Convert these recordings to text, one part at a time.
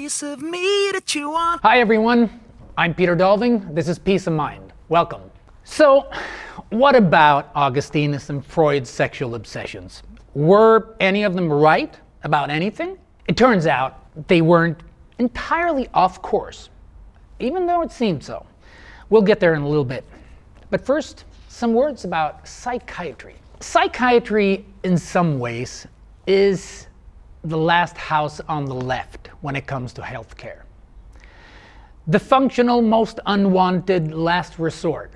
piece of me to chew on. Hi everyone, I'm Peter Dolving. This is Peace of Mind. Welcome. So, what about Augustinus and Freud's sexual obsessions? Were any of them right about anything? It turns out they weren't entirely off course, even though it seemed so. We'll get there in a little bit. But first, some words about psychiatry. Psychiatry, in some ways, is the last house on the left when it comes to healthcare. The functional, most unwanted last resort.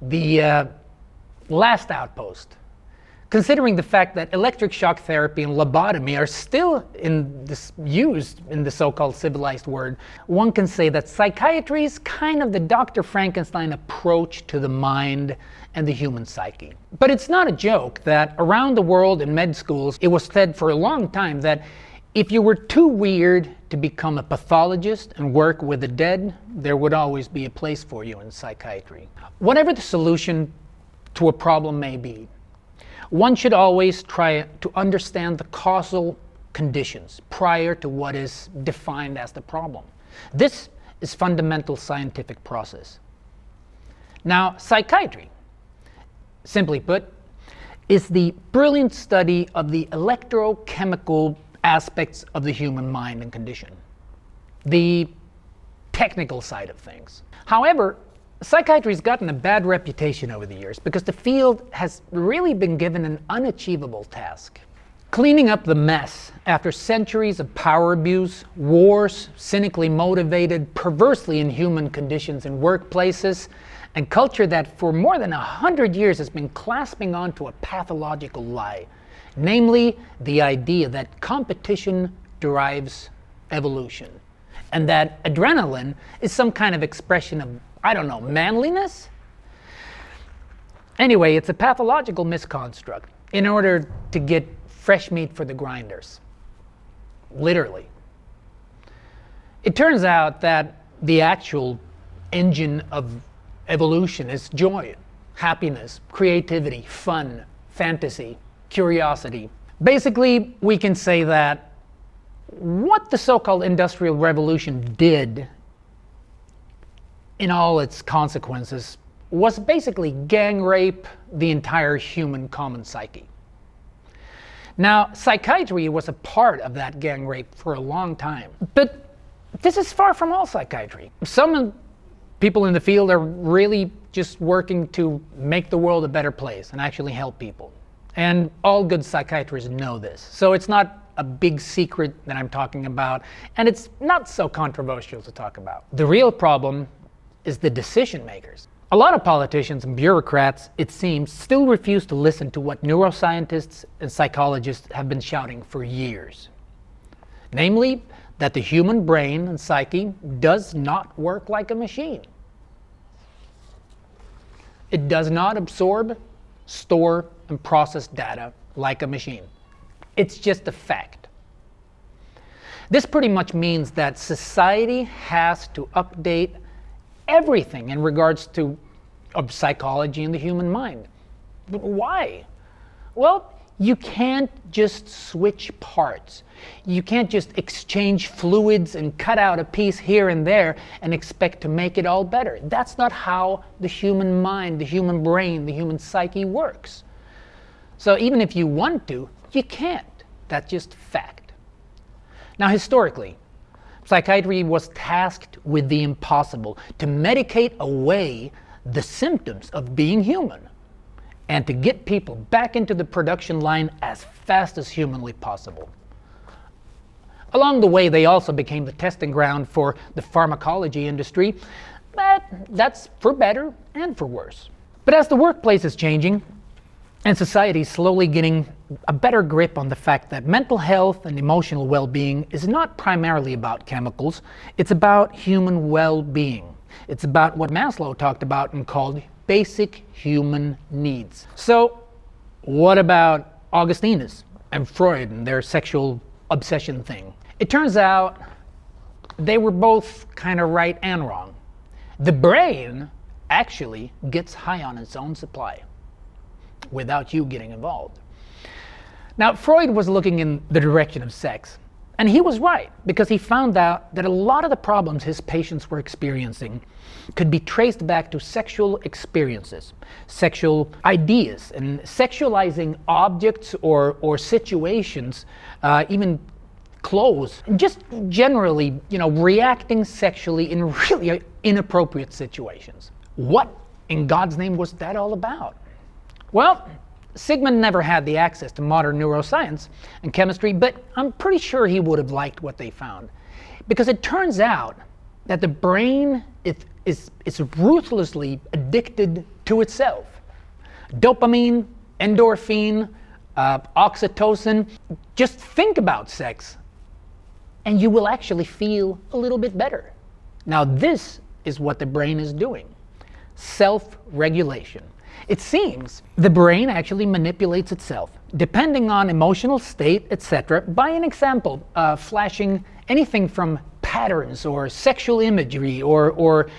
The last outpost. Considering the fact that electric shock therapy and lobotomy are still used in the so-called civilized world, one can say that psychiatry is kind of the Dr. Frankenstein approach to the mind and the human psyche. But it's not a joke that around the world in med schools, it was said for a long time that if you were too weird to become a pathologist and work with the dead, there would always be a place for you in psychiatry. Whatever the solution to a problem may be, one should always try to understand the causal conditions prior to what is defined as the problem. This is fundamental scientific process. Now, psychiatry, simply put, is the brilliant study of the electrochemical aspects of the human mind and condition, the technical side of things. However, psychiatry has gotten a bad reputation over the years because the field has really been given an unachievable task. Cleaning up the mess after centuries of power abuse, wars, cynically motivated, perversely inhuman conditions in workplaces, and culture that for more than 100 years has been clasping onto a pathological lie, namely the idea that competition drives evolution, and that adrenaline is some kind of expression of, I don't know, manliness? Anyway, it's a pathological misconstruct in order to get fresh meat for the grinders. Literally. It turns out that the actual engine of evolution is joy, happiness, creativity, fun, fantasy, curiosity. Basically, we can say that what the so-called Industrial Revolution did in all its consequences was basically gang rape the entire human common psyche. Now, psychiatry was a part of that gang rape for a long time. But this is far from all psychiatry. Some people in the field are really just working to make the world a better place and actually help people. And all good psychiatrists know this. So it's not a big secret that I'm talking about, and it's not so controversial to talk about. The real problem is the decision makers. A lot of politicians and bureaucrats, it seems, still refuse to listen to what neuroscientists and psychologists have been shouting for years. Namely, that the human brain and psyche does not work like a machine. It does not absorb, store, and process data like a machine. It's just a fact. This pretty much means that society has to update everything in regards to psychology and the human mind. But why? Well, you can't just switch parts. You can't just exchange fluids and cut out a piece here and there and expect to make it all better. That's not how the human mind, the human brain, the human psyche works. So even if you want to, you can't. That's just fact. Now, historically, psychiatry was tasked with the impossible, to medicate away the symptoms of being human and to get people back into the production line as fast as humanly possible. Along the way, they also became the testing ground for the pharmacology industry, but that's for better and for worse. But as the workplace is changing, and society is slowly getting a better grip on the fact that mental health and emotional well-being is not primarily about chemicals, it's about human well-being. It's about what Maslow talked about and called basic human needs. So, what about Augustinus and Freud and their sexual obsession thing? It turns out they were both kind of right and wrong. The brain actually gets high on its own supply without you getting involved. Now, Freud was looking in the direction of sex, And he was right, because he found out that a lot of the problems his patients were experiencing could be traced back to sexual experiences, sexual ideas, and sexualizing objects or situations, even clothes, just generally, reacting sexually in really inappropriate situations. What in God's name was that all about? Well, Sigmund never had the access to modern neuroscience and chemistry, but I'm pretty sure he would have liked what they found. Because it turns out that the brain is ruthlessly addicted to itself. Dopamine, endorphin, oxytocin. Just think about sex, and you will actually feel a little bit better. Now this is what the brain is doing. Self-regulation. It seems the brain actually manipulates itself, depending on emotional state, etc., by an example, flashing anything from patterns or sexual imagery or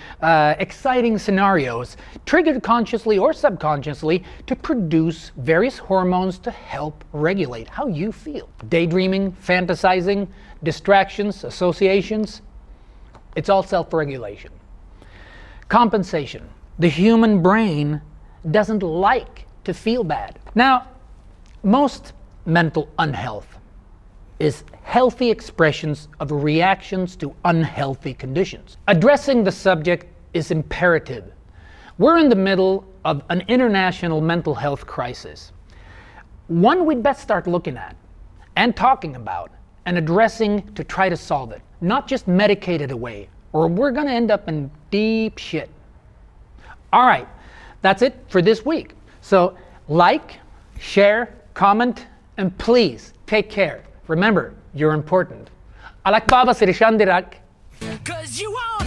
exciting scenarios, triggered consciously or subconsciously to produce various hormones to help regulate how you feel. Daydreaming, fantasizing, distractions, associations, it's all self-regulation. Compensation. The human brain doesn't like to feel bad. Now, most mental unhealth is healthy expressions of reactions to unhealthy conditions. Addressing the subject is imperative. We're in the middle of an international mental health crisis. One we'd best start looking at and talking about and addressing to try to solve it, not just medicate it away, or we're gonna end up in deep shit. All right. That's it for this week. So like, share, comment, and please take care. Remember, you're important. Alak Baba Sirishandirak. 'Cause you are